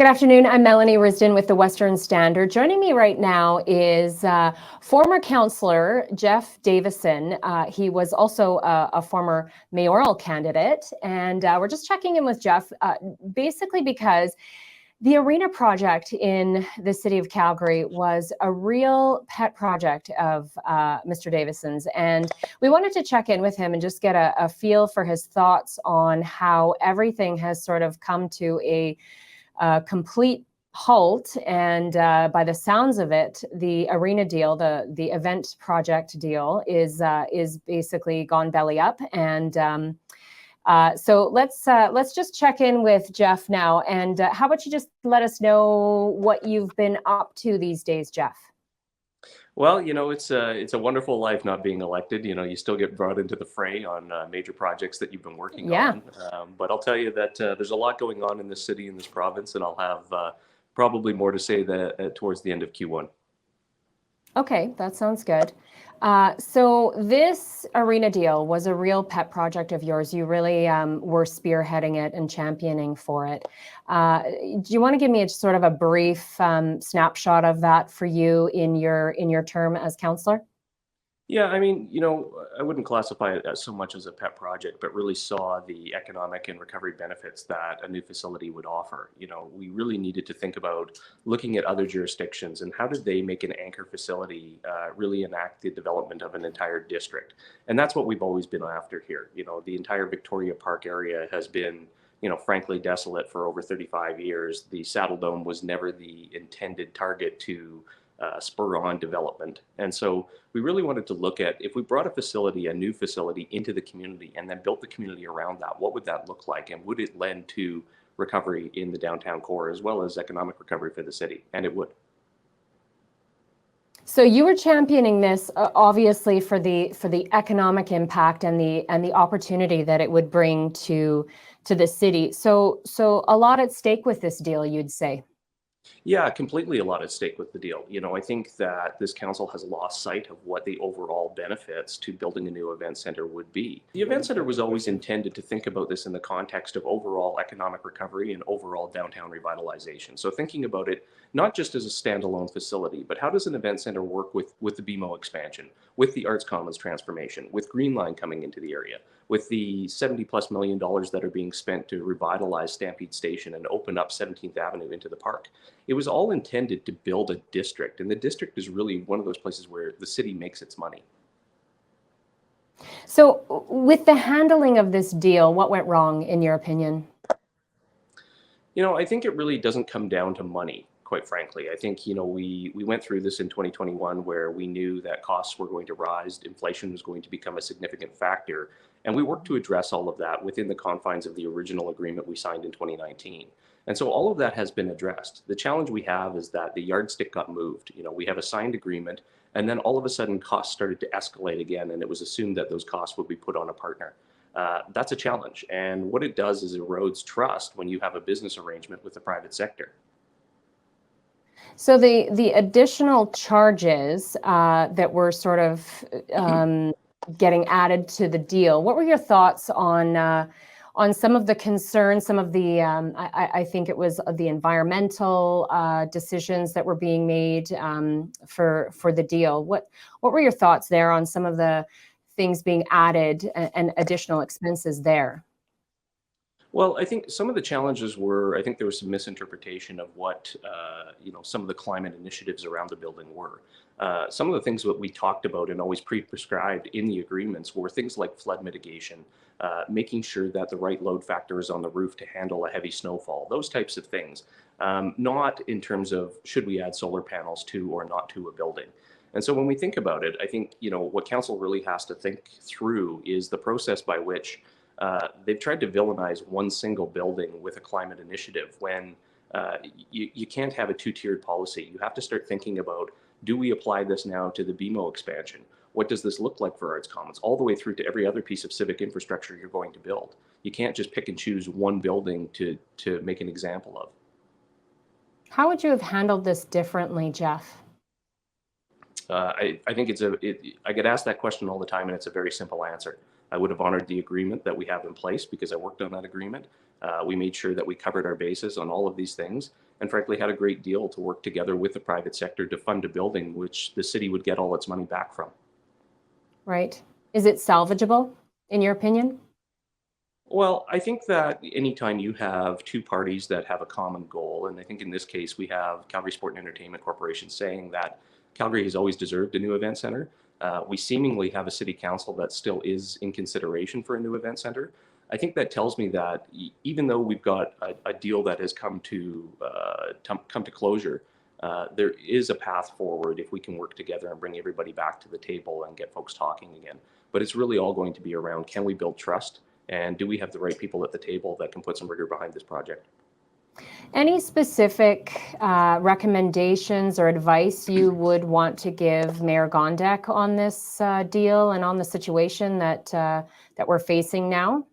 Good afternoon. I'm Melanie Risden with the Western Standard. Joining me right now is former councillor Jeff Davison. He was also a former mayoral candidate, and we're just checking in with Jeff basically because the arena project in the city of Calgary was a real pet project of Mr. Davison's, and we wanted to check in with him and just get a feel for his thoughts on how everything has sort of come to a complete halt, and by the sounds of it, the arena deal, the event project deal, is basically gone belly up. And so let's just check in with Jeff now. And how about you just let us know what you've been up to these days, Jeff? Well, it's a wonderful life not being elected. You still get brought into the fray on major projects that you've been working on. But I'll tell you that there's a lot going on in this city, in this province, and I'll have probably more to say that towards the end of Q1. Okay, that sounds good. So this arena deal was a real pet project of yours. You really were spearheading it and championing for it. Do you want to give me a sort of a brief snapshot of that for you in your term as councillor? Yeah, I mean, I wouldn't classify it as so much as a pet project, but really saw the economic and recovery benefits that a new facility would offer. We really needed to think about looking at other jurisdictions and how did they make an anchor facility really enact the development of an entire district. And that's what we've always been after here. The entire Victoria Park area has been, frankly desolate for over 35 years. The Saddle Dome was never the intended target to spur on development. And so we really wanted to look at, if we brought a new facility into the community and then built the community around that, what would that look like? And would it lend to recovery in the downtown core as well as economic recovery for the city? And it would. So you were championing this obviously for the economic impact and the opportunity that it would bring to the city. So a lot at stake with this deal, you'd say. Yeah, completely a lot at stake with the deal. I think that this council has lost sight of what the overall benefits to building a new event center would be. The event center was always intended to think about this in the context of overall economic recovery and overall downtown revitalization. So thinking about it not just as a standalone facility, but how does an event center work with the BMO expansion, with the Arts Commons transformation, with Green Line coming into the area, with the $70+ million that are being spent to revitalize Stampede Station and open up 17th Avenue into the park. It was all intended to build a district, and the district is really one of those places where the city makes its money. So with the handling of this deal, what went wrong in your opinion? I think it really doesn't come down to money, quite frankly. I think, we went through this in 2021 where we knew that costs were going to rise, inflation was going to become a significant factor, and we worked to address all of that within the confines of the original agreement we signed in 2019. And so all of that has been addressed. The challenge we have is that the yardstick got moved. We have a signed agreement, and then all of a sudden costs started to escalate again, and it was assumed that those costs would be put on a partner. That's a challenge. And what it does is erodes trust when you have a business arrangement with the private sector. So the additional charges that were sort of getting added to the deal, what were your thoughts on some of the concerns, some of the, I think it was the environmental decisions that were being made for the deal? What were your thoughts there on some of the things being added and additional expenses there? Well, I think some of the challenges were, I think there was some misinterpretation of what, some of the climate initiatives around the building were. Some of the things that we talked about and always pre-prescribed in the agreements were things like flood mitigation, making sure that the right load factor is on the roof to handle a heavy snowfall, those types of things. Not in terms of should we add solar panels to or not to a building. And so when we think about it, I think, what council really has to think through is the process by which they've tried to villainize one single building with a climate initiative when you can't have a two-tiered policy. You have to start thinking about, do we apply this now to the BMO expansion? What does this look like for Arts Commons? All the way through to every other piece of civic infrastructure you're going to build. You can't just pick and choose one building to make an example of. How would you have handled this differently, Jeff? I think I get asked that question all the time, and it's a very simple answer. I would have honored the agreement that we have in place because I worked on that agreement. We made sure that we covered our bases on all of these things. and frankly had a great deal to work together with the private sector to fund a building which the city would get all its money back from. Right. Is it salvageable, in your opinion? Well, I think that anytime you have two parties that have a common goal, and I think in this case we have Calgary Sport and Entertainment Corporation saying that Calgary has always deserved a new event center. We seemingly have a city council that still is in consideration for a new event center. I think that tells me that even though we've got a deal that has come to closure, there is a path forward if we can work together and bring everybody back to the table and get folks talking again. But it's really all going to be around, can we build trust? And do we have the right people at the table that can put some rigor behind this project? Any specific recommendations or advice you would want to give Mayor Gondek on this deal and on the situation that we're facing now?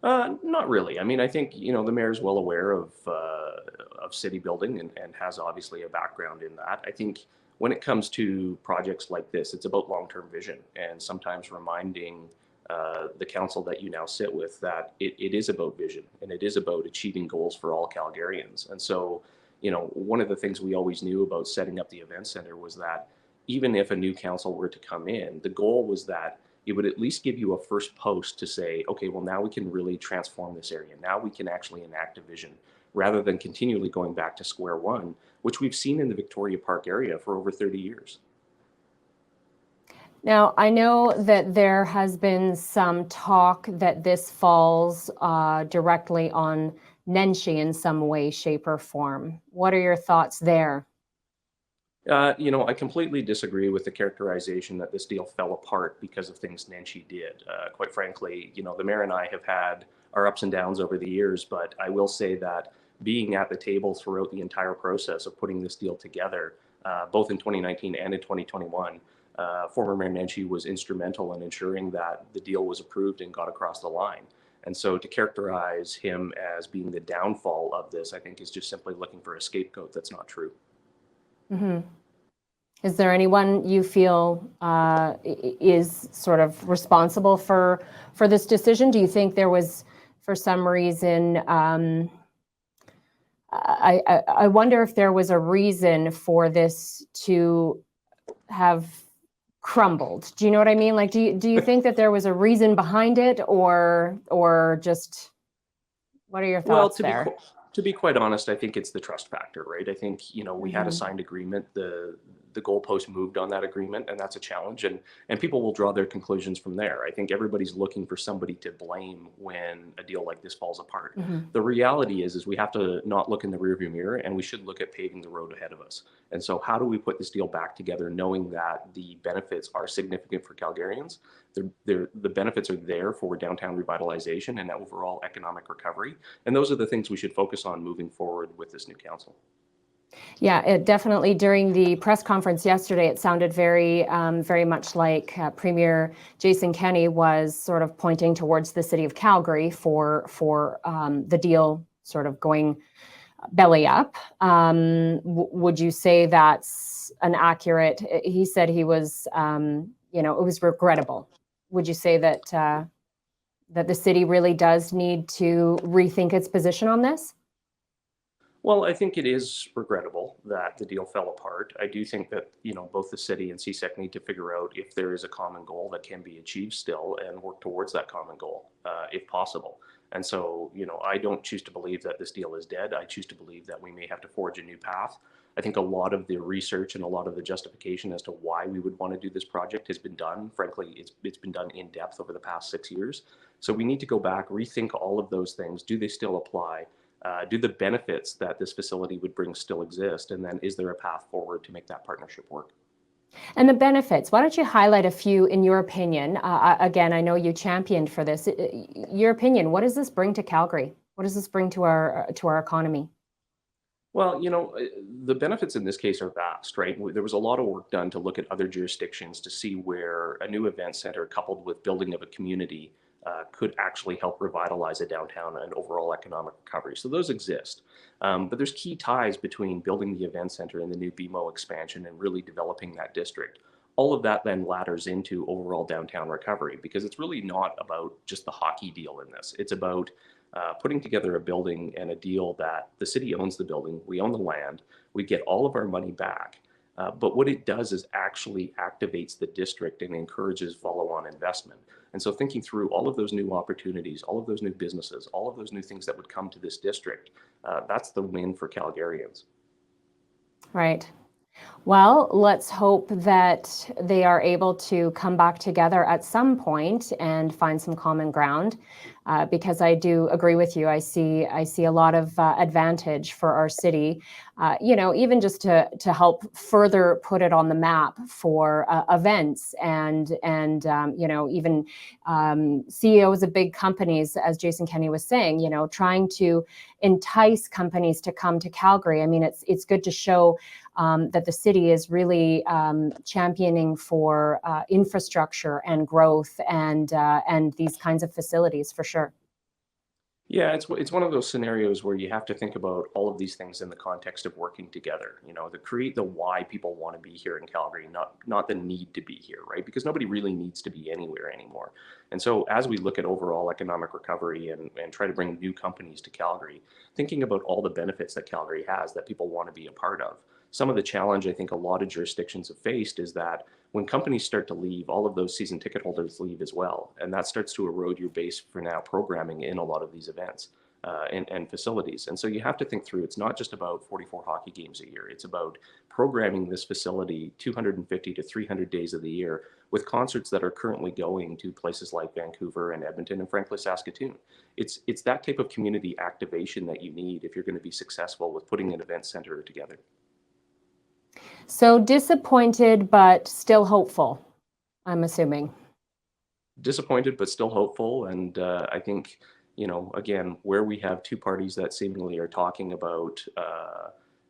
Not really. I mean, I think, the mayor's well aware of city building and has obviously a background in that. I think when it comes to projects like this, it's about long-term vision and sometimes reminding the council that you now sit with that it is about vision and it is about achieving goals for all Calgarians. And so, one of the things we always knew about setting up the event center was that even if a new council were to come in, the goal was that it would at least give you a first post to say, okay, well, now we can really transform this area. Now we can actually enact a vision rather than continually going back to square one, which we've seen in the Victoria Park area for over 30 years. Now, I know that there has been some talk that this falls directly on Nenshi in some way, shape, or form. What are your thoughts there? I completely disagree with the characterization that this deal fell apart because of things Nenshi did. Quite frankly, the mayor and I have had our ups and downs over the years, but I will say that being at the table throughout the entire process of putting this deal together, both in 2019 and in 2021, former Mayor Nenshi was instrumental in ensuring that the deal was approved and got across the line. And so to characterize him as being the downfall of this, I think is just simply looking for a scapegoat that's not true. Mm-hmm. Is there anyone you feel is sort of responsible for this decision? Do you think there was, for some reason, I wonder if there was a reason for this to have crumbled. Do you know what I mean? Like, do you think that there was a reason behind it, or just what are your thoughts there? To be quite honest, I think it's the trust factor, right? I think, we had a signed agreement. The goalpost moved on that agreement, and that's a challenge. And people will draw their conclusions from there. I think everybody's looking for somebody to blame when a deal like this falls apart. Mm-hmm. The reality is we have to not look in the rearview mirror, and we should look at paving the road ahead of us. And so how do we put this deal back together knowing that the benefits are significant for Calgarians? The benefits are there for downtown revitalization and overall economic recovery. And those are the things we should focus on moving forward with this new council. Yeah, it definitely, during the press conference yesterday, it sounded very much like Premier Jason Kenney was sort of pointing towards the city of Calgary for the deal sort of going belly up. Would you say that's an accurate? He said he was, it was regrettable. Would you say that that the city really does need to rethink its position on this? Well, I think it is regrettable that the deal fell apart. I do think that, both the city and CSEC need to figure out if there is a common goal that can be achieved still and work towards that common goal, if possible. And so, I don't choose to believe that this deal is dead. I choose to believe that we may have to forge a new path. I think a lot of the research and a lot of the justification as to why we would want to do this project has been done. Frankly, it's been done in depth over the past 6 years. So we need to go back, rethink all of those things. Do they still apply? Do the benefits that this facility would bring still exist? And then is there a path forward to make that partnership work? And the benefits, why don't you highlight a few in your opinion? Again, I know you championed for this. Your opinion, what does this bring to Calgary? What does this bring to our economy? Well, the benefits in this case are vast, right? There was a lot of work done to look at other jurisdictions to see where a new event center coupled with building of a community could actually help revitalize a downtown and overall economic recovery. So those exist. But there's key ties between building the event center and the new BMO expansion and really developing that district. All of that then ladders into overall downtown recovery because it's really not about just the hockey deal in this. It's about putting together a building and a deal that the city owns the building, we own the land, we get all of our money back. But what it does is actually activates the district and encourages follow-on investment. And so thinking through all of those new opportunities, all of those new businesses, all of those new things that would come to this district, that's the win for Calgarians. Right. Well, let's hope that they are able to come back together at some point and find some common ground, because I do agree with you. I see a lot of advantage for our city, even just to help further put it on the map for events and even CEOs of big companies, as Jason Kenney was saying, trying to entice companies to come to Calgary. I mean, it's good to show that the city is really championing for infrastructure and growth and these kinds of facilities for sure. Yeah, it's one of those scenarios where you have to think about all of these things in the context of working together, to create the why people want to be here in Calgary, not the need to be here, right? Because nobody really needs to be anywhere anymore. And so as we look at overall economic recovery and try to bring new companies to Calgary, thinking about all the benefits that Calgary has that people want to be a part of. Some of the challenge I think a lot of jurisdictions have faced is that when companies start to leave, all of those season ticket holders leave as well. And that starts to erode your base for now programming in a lot of these events and facilities. And so you have to think through, it's not just about 44 hockey games a year. It's about programming this facility 250 to 300 days of the year with concerts that are currently going to places like Vancouver and Edmonton and frankly Saskatoon. It's that type of community activation that you need if you're going to be successful with putting an event center together. So disappointed, but still hopeful, I'm assuming. Disappointed, but still hopeful. And I think, again, where we have two parties that seemingly are talking about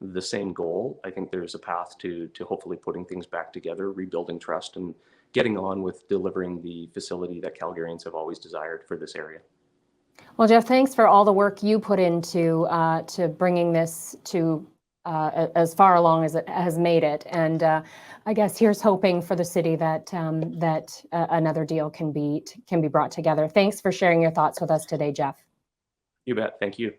the same goal, I think there's a path to hopefully putting things back together, rebuilding trust, and getting on with delivering the facility that Calgarians have always desired for this area. Well, Jeff, thanks for all the work you put into to bringing this to as far along as it has made it. And I guess here's hoping for the city that another deal can be brought together. Thanks for sharing your thoughts with us today, Jeff. You bet. Thank you.